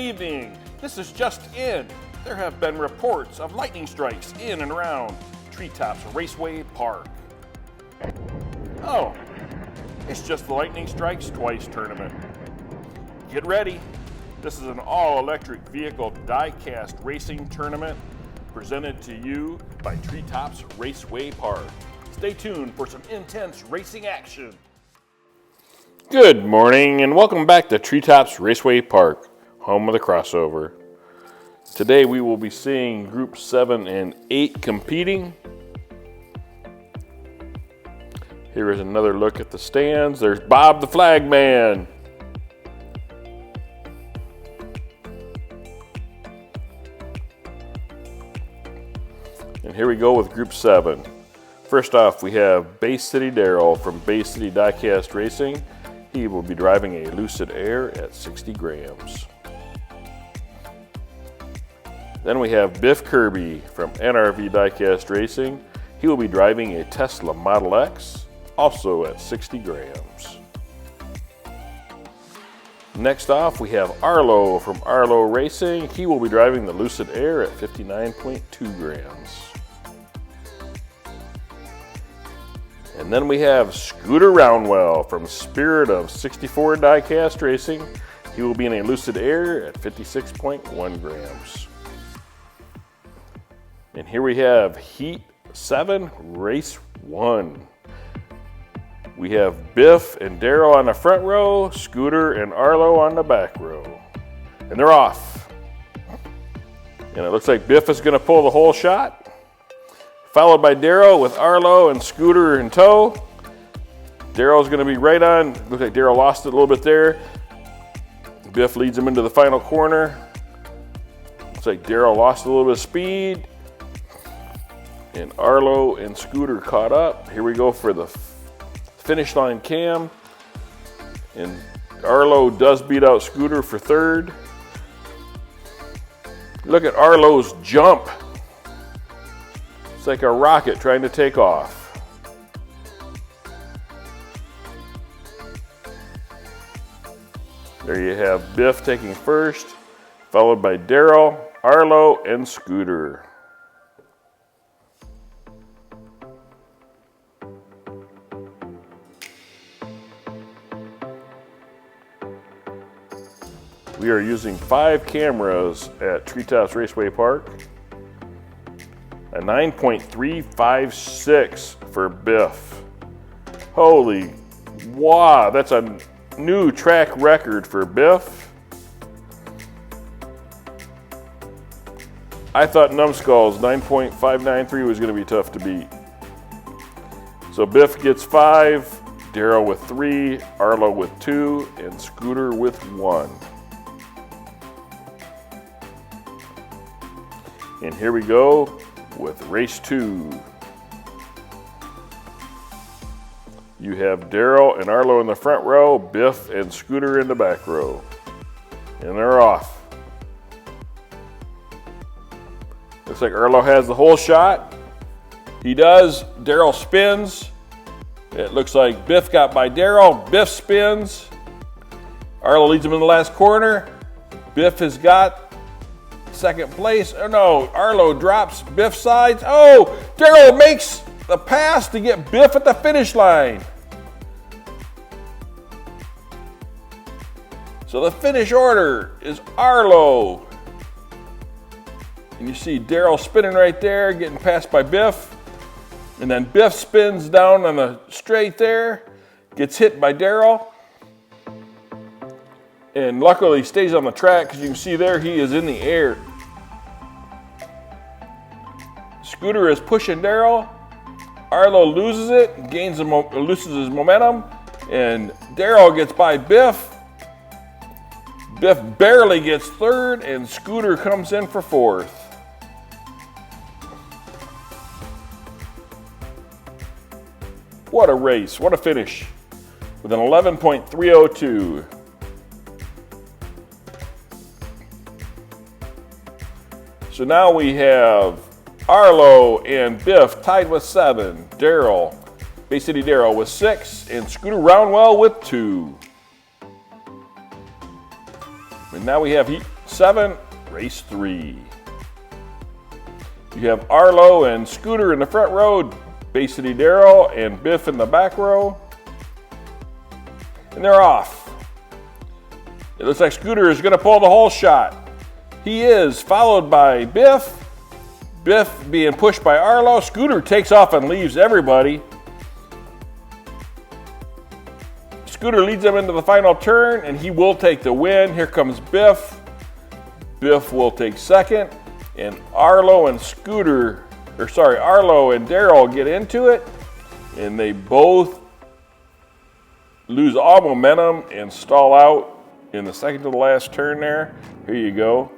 evening. This is just in. There have been reports of lightning strikes in and around Treetops Raceway Park. Oh, it's just the Lightning Strikes Twice tournament. Get ready. This is an all-electric vehicle diecast racing tournament presented to you by Treetops Raceway Park. Stay tuned for some intense racing action. Good morning and welcome back to Treetops Raceway Park, home of the crossover. Today we will be seeing Group 7 and 8 competing. Here is another look at the stands. There's Bob the Flag Man. And here we go with Group 7. First off, we have Bay City Darrell from Bay City Diecast Racing. He will be driving a Lucid Air at 60 grams. Then we have Biff Kirby from NRV Diecast Racing. He will be driving a Tesla Model X, also at 60 grams. Next off, we have Arlo from Arlo Racing. He will be driving the Lucid Air at 59.2 grams. And then we have Scooter Roundwell from Spirit of 64 Diecast Racing. He will be in a Lucid Air at 56.1 grams. And here we have Heat 7 Race 1. We have Biff and Darrell on the front row, Scooter and Arlo on the back row. And they're off. And it looks like Biff is going to pull the whole shot, followed by Darrell with Arlo and Scooter in tow. Darrell's going to be right on. Looks like Darrell lost it a little bit there. Biff leads him into the final corner. Looks like Darrell lost a little bit of speed. And Arlo and Scooter caught up. Here we go for the finish line cam. And Arlo does beat out Scooter for third. Look at Arlo's jump. It's like a rocket trying to take off. There you have Biff taking first, followed by Darrell, Arlo, and Scooter. We are using 5 cameras at Treetops Raceway Park. A 9.356 for Biff. Holy wow, that's a new track record for Biff. I thought Numbskull's 9.593 was going to be tough to beat. So Biff gets 5, Darrell with 3, Arlo with 2, and Scooter with 1. And here we go with race 2. You have Darrell and Arlo in the front row, Biff and Scooter in the back row. And they're off. Looks like Arlo has the whole shot. He does. Darrell spins. It looks like Biff got by Darrell. Biff spins. Arlo leads him in the last corner. Biff has got second place. Oh no, Arlo drops, Biff sides. Oh, Darrell makes the pass to get Biff at the finish line. So the finish order is Arlo. And you see Darrell spinning right there, getting passed by Biff. And then Biff spins down on the straight there, gets hit by Darrell. And luckily he stays on the track because you can see there he is in the air. Scooter is pushing Darrell. Arlo loses it, loses his momentum, and Darrell gets by Biff. Biff barely gets third, and Scooter comes in for fourth. What a race, what a finish with an 11.302. So now we have Arlo and Biff tied with 7. Darrell, Bay City Darrell with 6, and Scooter Roundwell with 2. And now we have 7, race 3. You have Arlo and Scooter in the front row, Bay City Darrell and Biff in the back row. And they're off. It looks like Scooter is going to pull the hole shot. He is, followed by Biff. Biff being pushed by Arlo. Scooter takes off and leaves everybody. Scooter leads them into the final turn, and he will take the win. Here comes Biff. Biff will take second, and Arlo and Darrell get into it, and they both lose all momentum and stall out in the second to the last turn there. Here you go.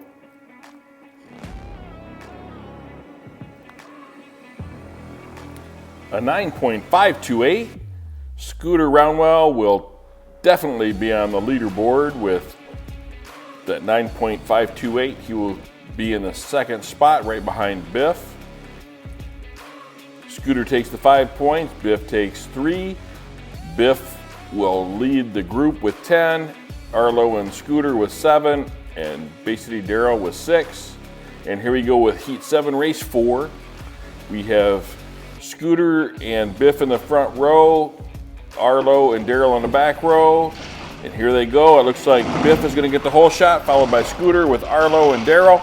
A 9.528. Scooter Roundwell will definitely be on the leaderboard with that 9.528. He will be in the second spot right behind Biff. Scooter takes the 5 points. Biff takes 3. Biff will lead the group with 10. Arlo and Scooter with 7. And Bay City Darrell with 6. And here we go with Heat 7, Race 4. We have Scooter and Biff in the front row, Arlo and Darrell in the back row, and here they go. It looks like Biff is going to get the hole shot, followed by Scooter with Arlo and Darrell.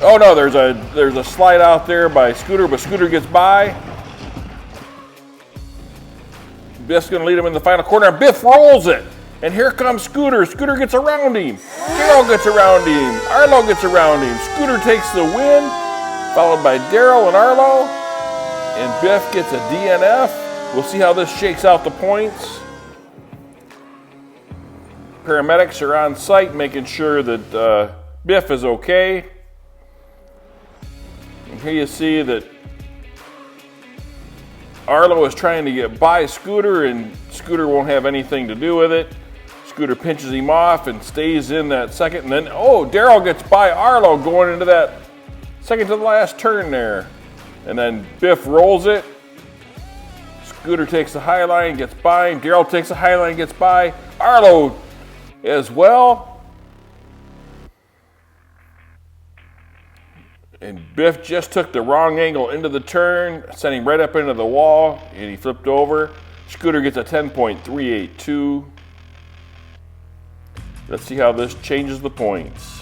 Oh no, there's a slide out there by Scooter, but Scooter gets by. Biff's going to lead him in the final corner, and Biff rolls it. And here comes Scooter. Scooter gets around him. Darrell gets around him. Arlo gets around him. Scooter takes the win, followed by Darrell and Arlo. And Biff gets a DNF. We'll see how this shakes out the points. Paramedics are on site making sure that Biff is okay. And here you see that Arlo is trying to get by Scooter, and Scooter won't have anything to do with it. Scooter pinches him off and stays in that second. And then, Darrell gets by Arlo going into that second to the last turn there. And then Biff rolls it. Scooter takes the high line, gets by him. Darrell takes the high line, gets by. Arlo as well. And Biff just took the wrong angle into the turn, sent him right up into the wall, and he flipped over. Scooter gets a 10.382. Let's see how this changes the points.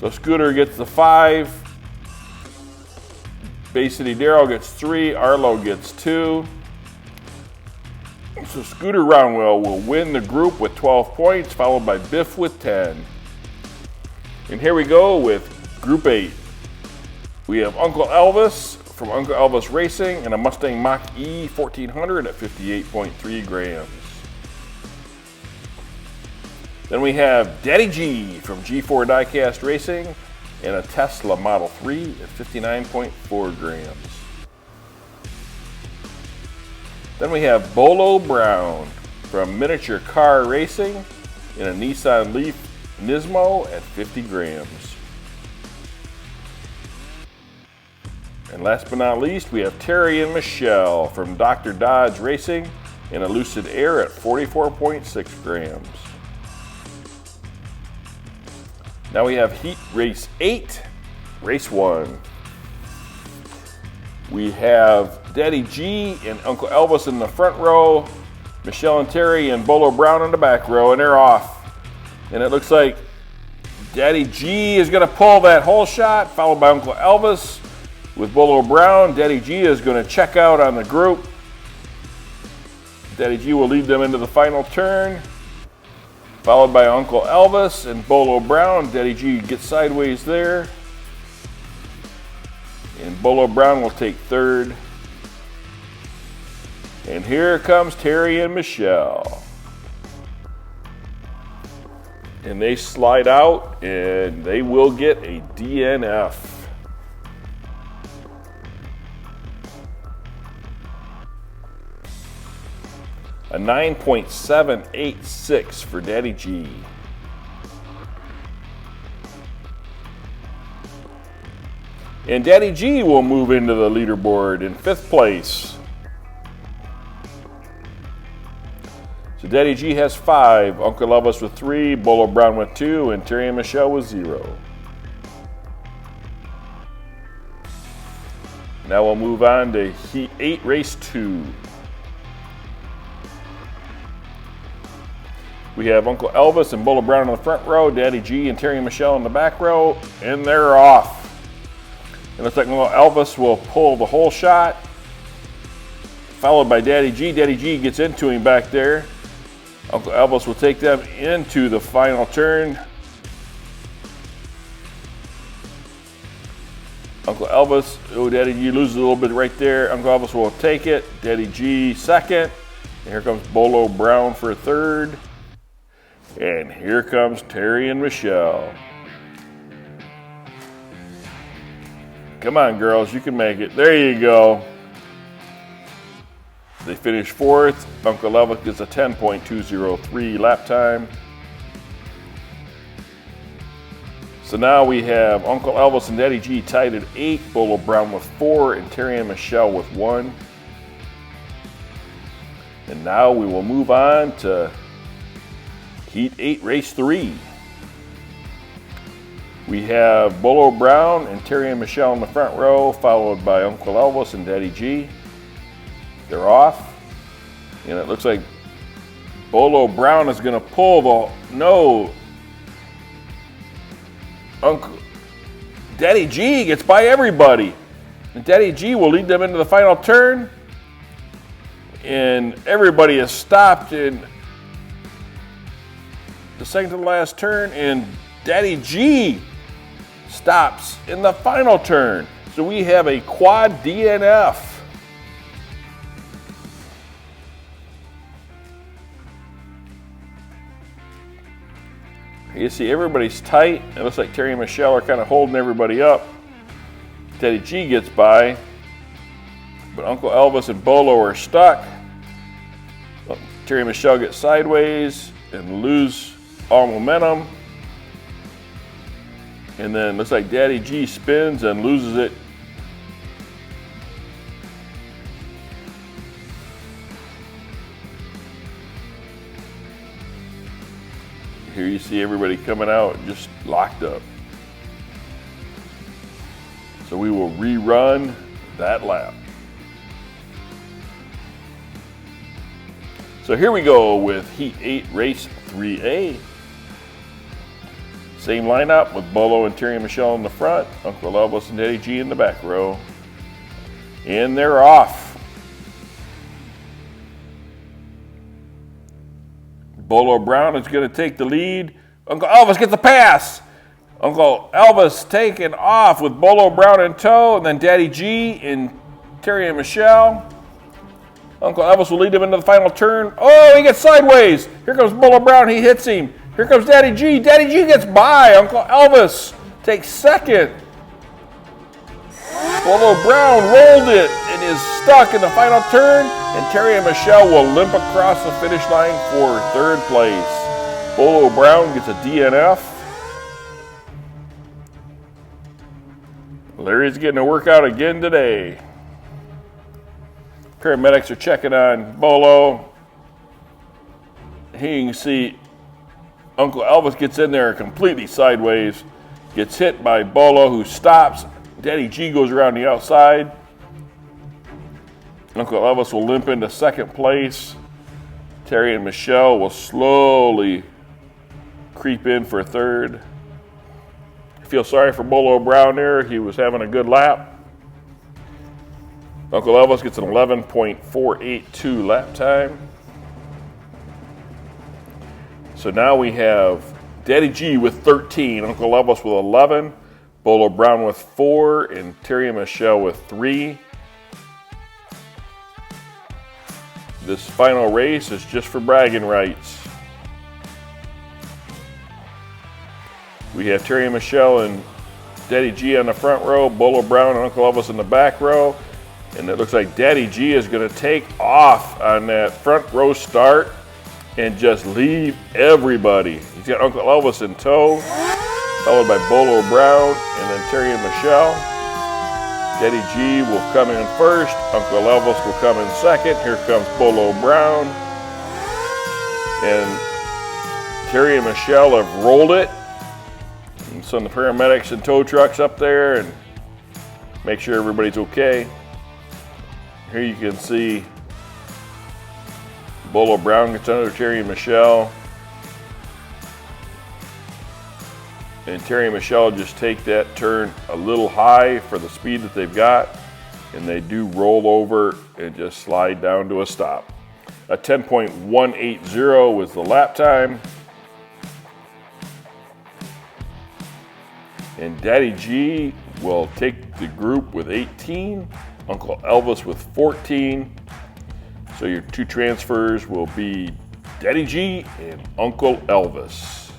So Scooter gets the 5. Bay City Darrell gets 3, Arlo gets 2. So Scooter Roundwell will win the group with 12 points, followed by Biff with 10. And here we go with Group 8. We have Uncle Elvis from Uncle Elvis Racing and a Mustang Mach-E 1400 at 58.3 grams. Then we have Daddy G from G4 Diecast Racing and a Tesla Model 3 at 59.4 grams. Then we have Bolo Brown from Miniature Car Racing in a Nissan Leaf Nismo at 50 grams. And last but not least, we have Terry and Michelle from Dr. Dodge Racing in a Lucid Air at 44.6 grams. Now we have Heat Race 8, Race 1. We have Daddy G and Uncle Elvis in the front row, Michelle and Terry and Bolo Brown in the back row, and they're off. And it looks like Daddy G is going to pull that hole shot, followed by Uncle Elvis with Bolo Brown. Daddy G is going to check out on the group. Daddy G will lead them into the final turn, followed by Uncle Elvis and Bolo Brown. Daddy G gets sideways there. And Bolo Brown will take third. And here comes Terry and Michelle. And they slide out and they will get a DNF. A 9.786 for Daddy G. And Daddy G will move into the leaderboard in 5th place. So Daddy G has 5, Uncle Elvis with 3, Bolo Brown with 2, and Terry and Michelle with 0. Now we'll move on to Heat 8, Race 2. We have Uncle Elvis and Bolo Brown in the front row, Daddy G and Terry and Michelle in the back row, and they're off. It looks like Uncle Elvis will pull the whole shot, followed by Daddy G. Daddy G gets into him back there. Uncle Elvis will take them into the final turn. Uncle Elvis, oh, Daddy G loses a little bit right there. Uncle Elvis will take it. Daddy G second. And here comes Bolo Brown for third. And here comes Terry and Michelle. Come on, girls, you can make it. There you go. They finish fourth. Uncle Elvis gets a 10.203 lap time. So now we have Uncle Elvis and Daddy G tied at 8, Bolo Brown with 4, and Terry and Michelle with 1. And now we will move on to Heat 8, Race 3. We have Bolo Brown and Terry and Michelle in the front row, followed by Uncle Elvis and Daddy G. They're off. And it looks like Bolo Brown is going to pull the... No. Daddy G gets by everybody. And Daddy G will lead them into the final turn. And everybody is stopped in the second to the last turn. And Daddy G stops in the final turn. So we have a quad DNF. You see everybody's tight. It looks like Terry and Michelle are kind of holding everybody up. Daddy G gets by, but Uncle Elvis and Bolo are stuck. Terry and Michelle get sideways and lose all momentum. And then looks like Daddy G spins and loses it. Here you see everybody coming out just locked up. So we will rerun that lap. So here we go with Heat 8, Race 3A. Same lineup with Bolo and Terry and Michelle in the front, Uncle Elvis and Daddy G in the back row. And they're off. Bolo Brown is going to take the lead. Uncle Elvis gets a pass. Uncle Elvis taking off with Bolo Brown in tow, and then Daddy G and Terry and Michelle. Uncle Elvis will lead him into the final turn. Oh, he gets sideways. Here comes Bolo Brown. He hits him. Here comes Daddy G. Daddy G gets by. Uncle Elvis takes second. Bolo Brown rolled it and is stuck in the final turn, and Terry and Michelle will limp across the finish line for third place. Bolo Brown gets a DNF. Larry's getting a workout again today. Paramedics are checking on Bolo. Here you can see Uncle Elvis gets in there completely sideways, gets hit by Bolo, who stops. Daddy G goes around the outside. Uncle Elvis will limp into second place. Terry and Michelle will slowly creep in for third. I feel sorry for Bolo Brown there. He was having a good lap. Uncle Elvis gets an 11.482 lap time. So now we have Daddy G with 13, Uncle Elvis with 11, Bolo Brown with 4, and Terry and Michelle with 3. This final race is just for bragging rights. We have Terry and Michelle and Daddy G on the front row, Bolo Brown and Uncle Elvis in the back row. And it looks like Daddy G is going to take off on that front row start and just leave everybody. He's got Uncle Elvis in tow, followed by Bolo Brown and then Terry and Michelle. Daddy G will come in first. Uncle Elvis will come in second. Here comes Bolo Brown. And Terry and Michelle have rolled it. And send the paramedics and tow trucks up there and make sure everybody's okay. Here you can see Bolo Brown gets under Terry and Michelle. And Terry and Michelle just take that turn a little high for the speed that they've got. And they do roll over and just slide down to a stop. A 10.180 was the lap time. And Daddy G will take the group with 18, Uncle Elvis with 14. So your two transfers will be Daddy G and Uncle Elvis.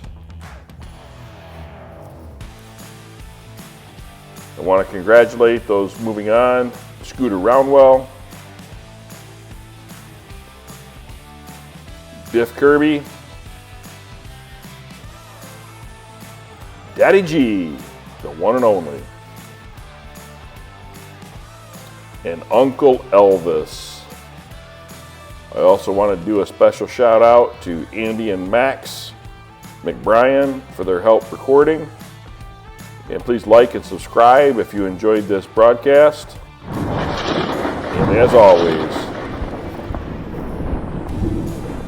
I want to congratulate those moving on. Scooter Roundwell, Biff Kirby, Daddy G, the one and only, and Uncle Elvis. I also want to do a special shout out to Andy and Max McBrien for their help recording. And please like and subscribe if you enjoyed this broadcast. And as always,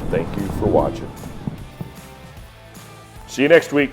thank you for watching. See you next week.